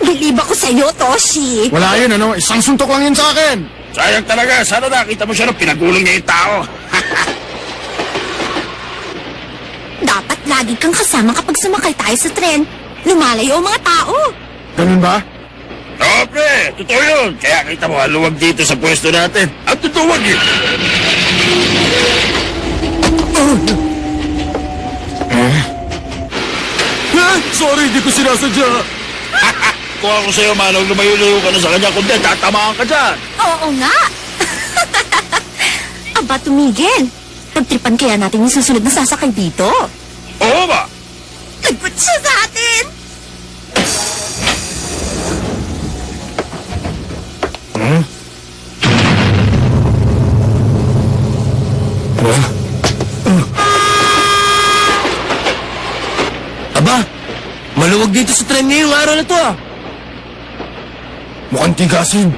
Bilib ako sa'yo, Toshi. Wala yun, ano? Isang suntok lang yun sa akin. Sayang talaga. Sana nakita mo siya nung pinagulong niya yung tao. Dapat lagi kang kasama kapag sumakay tayo sa tren. Lumalayo ang mga tao. Ganun ba? Oo, pre. Totoo yun. Kaya kita mo, haluwag dito sa pwesto natin. Ang tutuwag eh. Sorry, di ko sinasadya. Kung ako sa'yo, Manong, lumayo-layo ka na sa kanya, kundi tatamaan ka dyan. Oo nga. Aba, tumigil. Pagtripan kaya natin yung susunod na sasakay dito. Oo ba? Lagot siya sa atin. Aba, maluwag dito sa tren ngayong araw na to ah. Mukhang tigasin.